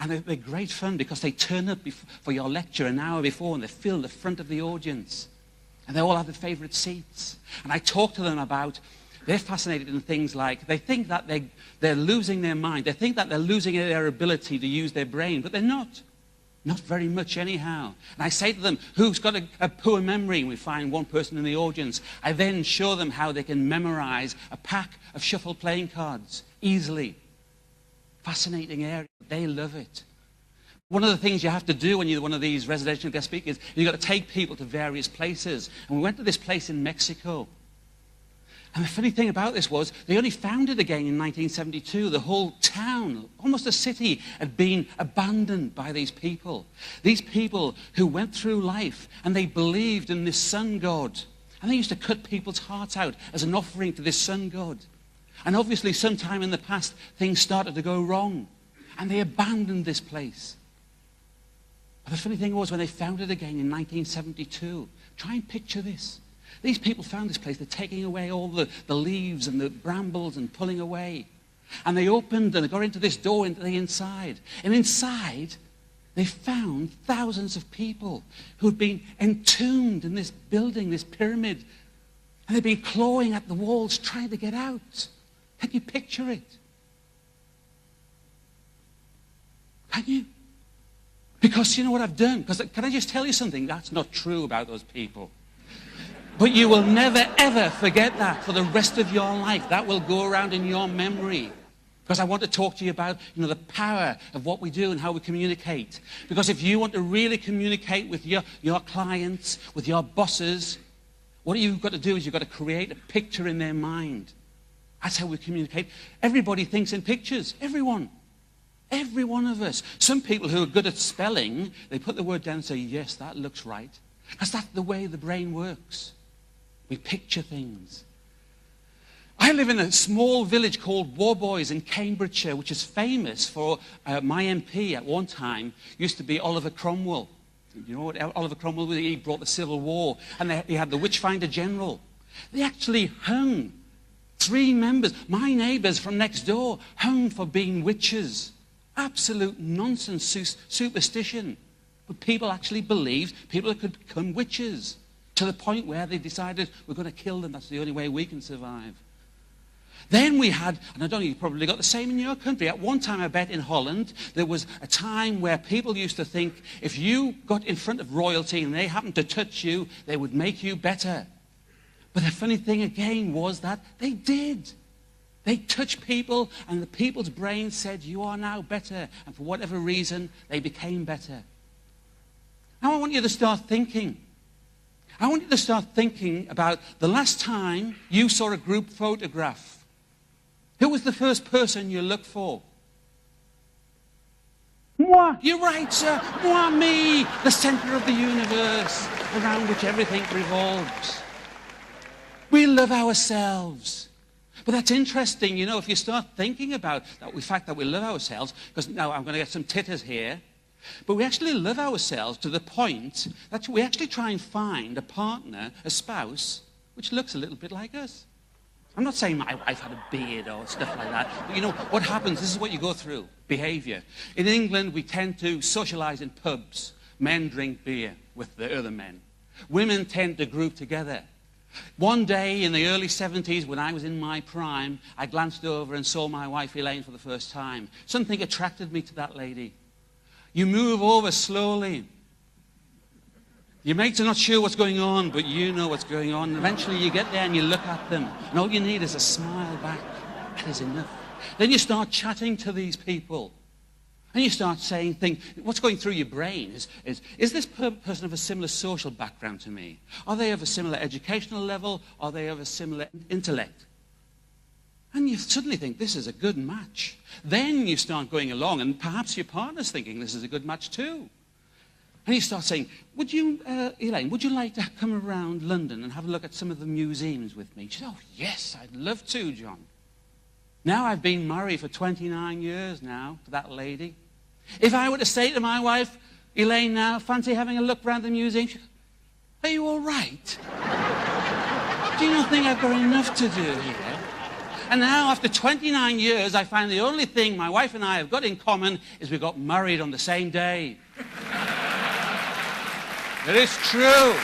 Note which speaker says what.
Speaker 1: And they're great fun because they turn up for your lecture an hour before and they fill the front of the audience. And they all have their favourite seats. And I talk to them about, they're fascinated in things like, they think that they're losing their mind. They think that they're losing their ability to use their brain, but they're not. Not very much anyhow. And I say to them, who's got a poor memory? And we find one person in the audience. I then show them how they can memorize a pack of shuffle playing cards easily. Fascinating area. They love it. One of the things you have to do when you're one of these residential guest speakers, you've got to take people to various places. And we went to this place in Mexico. And the funny thing about this was, they only found it again in 1972. The whole town, almost a city, had been abandoned by these people. These people who went through life and they believed in this sun god. And they used to cut people's hearts out as an offering to this sun god. And obviously, sometime in the past, things started to go wrong. And they abandoned this place. But the funny thing was, when they found it again in 1972, try and picture this. These people found this place. They're taking away all the leaves and the brambles and pulling away. And they opened and they got into this door into the inside. And inside, they found thousands of people who had been entombed in this building, this pyramid. And they'd been clawing at the walls trying to get out. Can you picture it? Can you? Because you know what I've done? Because can I just tell you something? That's not true about those people. But you will never, ever forget that for the rest of your life. That will go around in your memory. Because I want to talk to you about, the power of what we do and how we communicate. Because if you want to really communicate with your clients, with your bosses, what you've got to do is you've got to create a picture in their mind. That's how we communicate. Everybody thinks in pictures. Everyone. Every one of us. Some people who are good at spelling, they put the word down and say, yes, that looks right. Because that's the way the brain works. We picture things. I live in a small village called Warboys in Cambridgeshire, which is famous for my MP at one time used to be Oliver Cromwell. You know what Oliver Cromwell was? He brought the Civil War, and he had the Witchfinder General. They actually hung 3 members, my neighbours from next door, hung for being witches. Absolute nonsense, superstition. But people actually believed people could become witches. To the point where they decided, we're going to kill them, that's the only way we can survive. Then we had, and I don't know, you probably got the same in your country. At one time, I bet, in Holland, there was a time where people used to think if you got in front of royalty and they happened to touch you, they would make you better. But the funny thing again was that they did. They touched people, and the people's brains said, you are now better. And for whatever reason, they became better. Now I want you to start thinking. I want you to start thinking about the last time you saw a group photograph. Who was the first person you looked for? Moi. You're right, sir. Moi, me, the center of the universe, around which everything revolves. We love ourselves. But that's interesting, if you start thinking about the fact that we love ourselves, because now I'm going to get some titters here, but we actually love ourselves to the point that we actually try and find a partner, a spouse, which looks a little bit like us. I'm not saying my wife had a beard or stuff like that, but what happens, this is what you go through, behavior. In England, we tend to socialize in pubs. Men drink beer with the other men. Women tend to group together. One day in the early 70s, when I was in my prime, I glanced over and saw my wife Elaine for the first time. Something attracted me to that lady. You move over slowly. Your mates are not sure what's going on, but you know what's going on. Eventually you get there and you look at them, and all you need is a smile back. That is enough. Then you start chatting to these people. And you start saying things. What's going through your brain is this person of a similar social background to me? Are they of a similar educational level? Are they of a similar intellect? And you suddenly think, this is a good match. Then you start going along, and perhaps your partner's thinking this is a good match too. And you start saying, Elaine, would you like to come around London and have a look at some of the museums with me? She said, oh, yes, I'd love to, John. Now I've been married for 29 years now to that lady. If I were to say to my wife, Elaine, now, fancy having a look around the museum, she'd go, are you all right? Do you not think I've got enough to do here? And now, after 29 years, I find the only thing my wife and I have got in common is we got married on the same day. It is true.